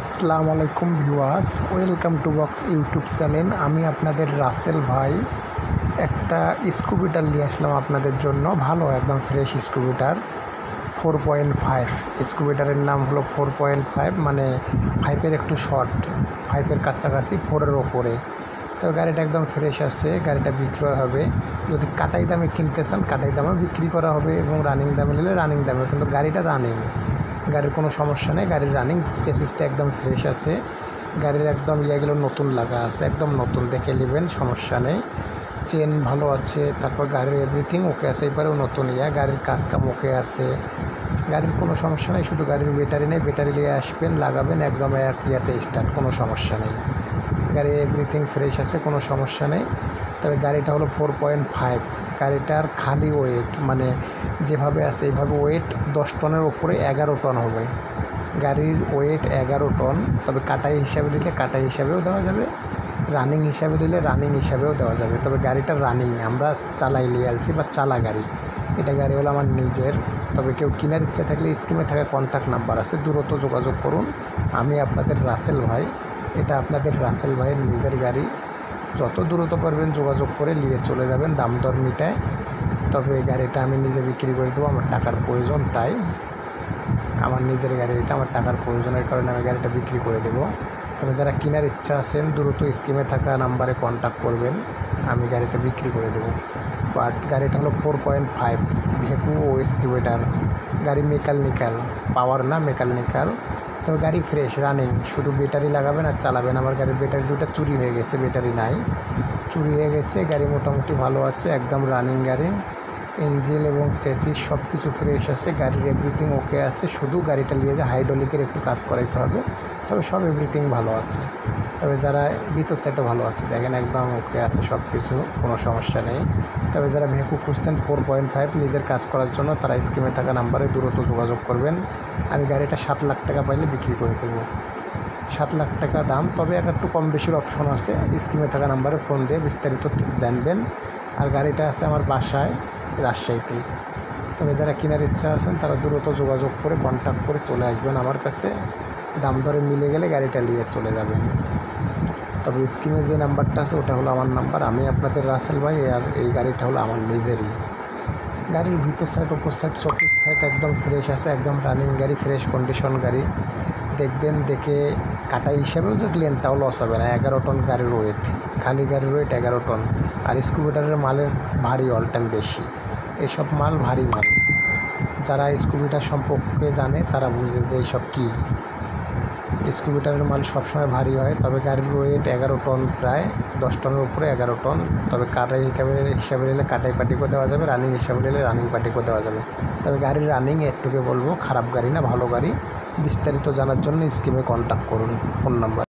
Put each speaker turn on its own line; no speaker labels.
আসসালামু আলাইকুম viewers, welcome to box YouTube channel. আমি আপনাদের রাসেল ভাই একটা স্কুবিটার নিয়ে আসলাম আপনাদের জন্য। ভালো একদম ফ্রেশ স্কুবিটার 4.5। স্কুবিটারের নাম হলো 4.5, মানে 5-এর একটু শর্ট, 5-এর কাছাকাছি, 4-এর ওপরে। তো গাড়িটা একদম ফ্রেশ আছে। গাড়িটা বিক্রয় হবে। যদি কাটাই দামে কিনতে চান কাটাই দামে বিক্রি করা হবে, এবং রানিং দামে নিলে রানিং দামে। কিন্তু গাড়িটা রানিং, গাড়ির কোনো সমস্যা নেই। গাড়ির রানিং চেসিসটা একদম ফ্রেশ আছে। গাড়ির একদম ইয়েগুলো নতুন লাগা আছে, একদম নতুন, দেখে নেবেন, সমস্যা নেই। চেন ভালো আছে, তারপর গাড়ির এভরিথিং ওকে আছে। এবারেও নতুন গাড়ির কাজ কাম ওকে আছে। গাড়ির কোনো সমস্যা নেই, শুধু গাড়ির ব্যাটারি নেই। ব্যাটারি নিয়ে আসবেন, লাগাবেন, একদম এক ইয়াতে স্টার্ট, কোনো সমস্যা নেই। গাড়ির এভরিথিং ফ্রেশ আছে, কোনো সমস্যা নেই। তবে গাড়িটা হলো 4.5। গাড়িটার খালি ওয়েট, মানে যেভাবে আছে এইভাবে ওয়েট 10 টনের ওপরে 11 টন হবে। গাড়ির ওয়েট 11 টন। তবে কাটাই হিসাবে নিলে কাটাই হিসাবেও দেওয়া যাবে, রানিং হিসাবে নিলে রানিং হিসাবেও দেওয়া যাবে। তবে গাড়িটা রানিং, আমরা চালাই নিয়ে আসছি, বা চালা গাড়ি। এটা গাড়ি হলো আমার নিজের। তবে কেউ কেনার ইচ্ছা থাকলে স্ক্রিনে থাকা কন্ট্যাক্ট নাম্বার আছে, দ্রুত যোগাযোগ করুন। আমি আপনাদের রাসেল ভাই, এটা আপনাদের রাসেল ভাইয়ের নিজের গাড়ি। যত দ্রুত পারবেন যোগাযোগ করে নিয়ে চলে যাবেন, দাম দর মিটায়। তবে এই গাড়িটা আমি নিজে বিক্রি করে দেবো, আমার টাকার প্রয়োজন, তাই আমার নিজের গাড়ি এটা, আমার টাকার প্রয়োজনের কারণে আমি গাড়িটা বিক্রি করে দেবো। তবে যারা কেনার ইচ্ছা আছেন দ্রুত স্ক্রিনে থাকা নাম্বারে কন্ট্যাক্ট করবেন, আমি গাড়িটা বিক্রি করে দেবো। বাট গাড়িটা হলো 4.5 ভেকু ও স্কুবিটার গাড়ি, মেকানিক্যাল, পাওয়ার না, মেকানিক্যাল। তবে গাড়ি ফ্রেশ রানিং, শুধু ব্যাটারি লাগাবেন আর চালাবেন। আমার গাড়ির ব্যাটারি দুটো চুরি হয়ে গেছে, ব্যাটারি নাই, চুরি হয়ে গেছে। গাড়ি মোটামুটি ভালো আছে, একদম রানিং গাড়ি। ইঞ্জিন এবং চেসিস সব কিছু ফ্রেশ আছে। গাড়ির এভরিথিং ওকে আছে, শুধু গাড়িটা নিয়ে যে হাইড্রোলিকের একটু কাজ করাইতে হবে। তবে সব এভরিথিং ভালো আছে। তবে যারা ভিতর সেটও ভালো আছে, দেখেন একদম ওকে আছে সব কিছু, কোনো সমস্যা নেই। তবে যারা ভেকু খুঁজছেন 4.5 নিজের কাজ করার জন্য, তারা স্ক্রিনে থাকা নাম্বারে দ্রুত যোগাযোগ করবেন। আমি গাড়িটা 7 লাখ টাকা পাইলে বিক্রি করে দেবো। 7 লাখ টাকা দাম। তবে একটু কম বেশির অপশন আছে। স্ক্রিনে থাকা নাম্বারে ফোন দিয়ে বিস্তারিত জানবেন। আর গাড়িটা আছে আমার বাসায়, রাজশাহীতে। তবে যারা কেনার ইচ্ছা আছেন তারা দ্রুত যোগাযোগ করে কন্ট্যাক্ট করে চলে আসবেন আমার কাছে। দাম দরে মিলে গেলে গাড়িটা নিয়ে চলে যাবেন। তবে স্ক্রিনে যে নাম্বারটা আছে ওটা হলো আমার নাম্বার। আমি আপনাদের রাসেল ভাই, আর এই গাড়িটা হলো আমার নিজেরই। গাড়ির ভিতর সাইড, ওপর সাইড, চতুর্থ সাইড একদম ফ্রেশ আছে, একদম রানিং গাড়ি, ফ্রেশ কন্ডিশন গাড়ি। দেখবেন, দেখে কাটাই হিসাবেও যদি নেন তাও লস হবে না। 11 টন গাড়ির ওয়েট, খালি গাড়ির ওয়েট 11 টন। আর স্কুবিটারের মালের ভারী, অল টাইম বেশি, এসব মাল ভারী মাল। যারা স্কুবিটার সম্পর্কে জানে তারা বুঝে যে এইসব কী। স্কুবিটারের মাল সবসময় ভারী হয়। তবে গাড়ির ওয়েট 11 টন, প্রায় 10 টনের উপরে 11 টন। তবে কাটাই হিসাবে নিলে কাটাই পার্টিকেও দেওয়া যাবে, রানিং হিসাবে নিলে রানিং পার্টিকেও দেওয়া যাবে। তবে গাড়ির রানিং একটুকে বলবো, খারাপ গাড়ি না, ভালো গাড়ি। বিস্তারিত জানার জন্য স্ক্রিনে কন্ট্যাক্ট করুন, ফোন নাম্বার।